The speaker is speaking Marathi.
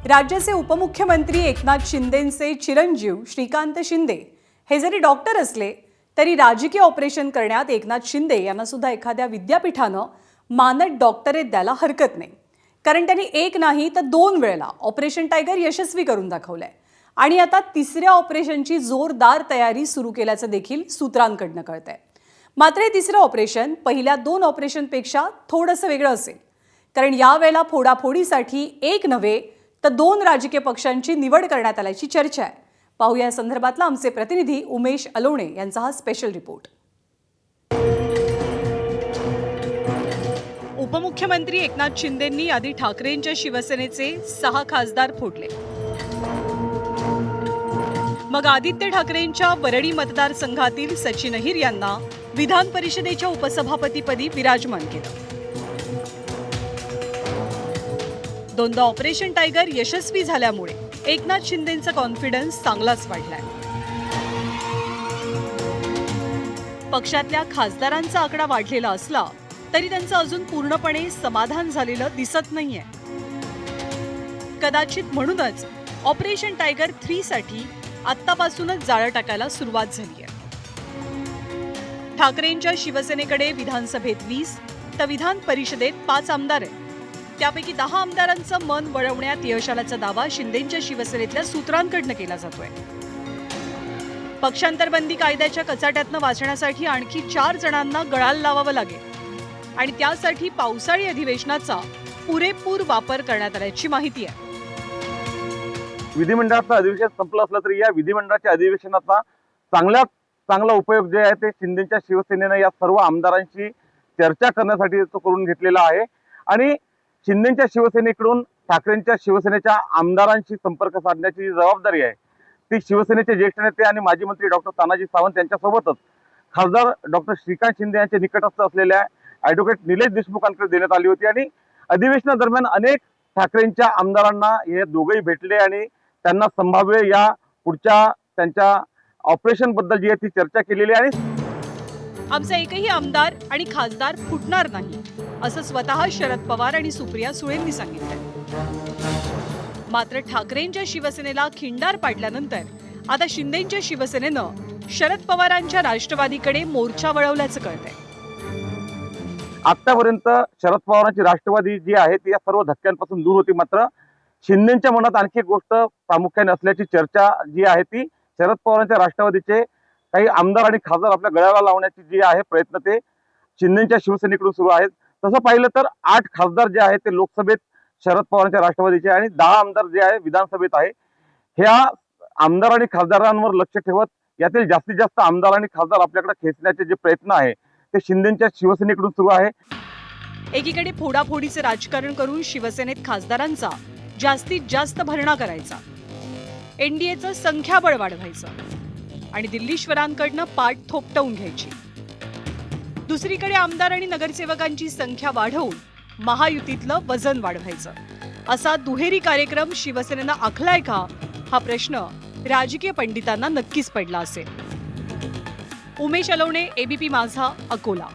राज्याचे उपमुख्यमंत्री एकनाथ शिंदेंचे चिरंजीव श्रीकांत शिंदे हे जरी डॉक्टर असले तरी राजकीय ऑपरेशन करण्यात एकनाथ शिंदे यांना सुद्धा एखाद्या विद्यापीठानं मानद डॉक्टरेट द्यायला हरकत नाही। कारण त्यांनी एक नाही तर 2 वेळेला ऑपरेशन टायगर यशस्वी करून दाखवलंय आणि आता तिसऱ्या ऑपरेशनची जोरदार तयारी सुरू केल्याचं देखील सूत्रांकडनं कळतंय। मात्र हे तिसरं ऑपरेशन पहिल्या 2 ऑपरेशनपेक्षा थोडंसं वेगळं असेल, कारण यावेळेला फोडाफोडीसाठी एक नव्हे तर 2 राजकीय पक्षांची निवड करण्यात आल्याची चर्चा आहे। पाहूया या संदर्भातला आमचे प्रतिनिधी उमेश अलोणे यांचा हा स्पेशल रिपोर्ट। उपमुख्यमंत्री एकनाथ शिंदेंनी आधी ठाकरेंच्या शिवसेनेचे 6 खासदार फोडले, मग आदित्य ठाकरेंच्या वरळी मतदारसंघातील सचिन अहिर यांना विधान परिषदेच्या उपसभापतीपदी विराजमान केलं। 2दा ऑपरेशन टायगर यशस्वी झाल्यामुळे एकनाथ शिंदेंचा कॉन्फिडन्स चांगलाच वाढलाय। पक्षातल्या खासदारांचा आकडा वाढलेला असला तरी त्यांचं अजून पूर्णपणे समाधान झालेलं दिसत नाहीये। कदाचित म्हणूनच ऑपरेशन टायगर 3 साठी आत्तापासूनच जाळं टाकायला सुरुवात झाली आहे। ठाकरेंच्या शिवसेनेकडे विधानसभेत 20 तर विधान परिषदेत 5 आमदार आहेत। त्यापैकी 10 आमदारांचं मन वळवण्यात यश आल्याचा दावा शिंदेंच्या शिवसेनेतल्या सूत्रांकडनं केला जातोय। पक्षांतरबंदी कायद्याच्या कचाट्यातनं वाचण्यासाठी आणखी 4 जणांना गळाला लावावं लागेल आणि त्यासाठी पावसाळी अधिवेशनाचा पुरेपूर वापर करण्यात आल्याची माहिती आहे। विधिमंडळाचं अधिवेशन संपलं असलं तरी या विधिमंडळाच्या अधिवेशनाचा चांगला उपयोग जे आहे ते शिंदेच्या शिवसेनेनं या सर्व आमदारांशी चर्चा करण्यासाठी तो करून घेतलेला आहे आणि शिंदेच्या शिवसेनेकडून ठाकरेंच्या शिवसेनेच्या आमदारांशी संपर्क साधण्याची जी जबाबदारी आहे ती शिवसेनेचे ज्येष्ठ नेते आणि माजी मंत्री डॉक्टर तानाजी सावंत यांच्यासोबतच खासदार डॉक्टर श्रीकांत शिंदे यांचे निकटस्थ असलेल्या ॲडव्होकेट निलेश देशमुखांकडे देण्यात आली होती आणि अधिवेशनादरम्यान अनेक ठाकरेंच्या आमदारांना हे दोघेही भेटले आणि त्यांना संभाव्य या पुढच्या त्यांच्या ऑपरेशन बद्दल जी आहे ती चर्चा केलेली आहे। आमचा एकही आमदार आणि खासदार फुटणार नाही असं स्वतः शरद पवार आणि सुप्रिया सुळेंनी सांगितलंय। मात्र ठाकरेंच्या शिवसेनेला खिंडार पाडल्यानंतर आता शिंदेच्या शिवसेनेनं शरद पवारांच्या राष्ट्रवादीकडे मोर्चा वळवल्याचं कळतंय। आतापर्यंत शरद पवारांची राष्ट्रवादी जी आहे ती या सर्व धक्क्यांपासून दूर होती, मात्र शिंदेच्या मनात आणखी एक गोष्ट प्रामुख्याने असल्याची चर्चा जी आहे ती शरद पवारांच्या राष्ट्रवादीचे काही आमदार आणि खासदार आपल्या गळ्याला लावण्याची जी आहे प्रयत्न ते शिंदेच्या शिवसेनेकडून सुरू आहेत। तसं पाहिलं तर 8 खासदार जे आहेत ते लोकसभेत शरद पवारांच्या राष्ट्रवादीचे आणि 10 आमदार जे आहे विधानसभेत आहे। ह्या आमदार आणि खासदारांवर लक्ष ठेवत यातील जास्तीत जास्त आमदार आणि खासदार आपल्याकडे खेचण्याचे जे प्रयत्न आहे ते शिंदेच्या शिवसेनेकडून सुरू आहे। एकीकडे फोडाफोडीचे राजकारण करून शिवसेनेत खासदारांचा जास्तीत जास्त भरणा करायचा, एनडीएचं संख्याबळ वाढवायचं आणि दिल्लीश्वरांकडनं पाठ थोपटवून घ्यायची। दुसरीकडे आमदार आणि नगरसेवकांची संख्या वाढवून महायुतीतलं वजन वाढवायचं, असा दुहेरी कार्यक्रम शिवसेनेनं आखलाय का हा प्रश्न राजकीय पंडितांना नक्कीच पडला असेल। उमेश अलोणे, एबीपी माझा, अकोला।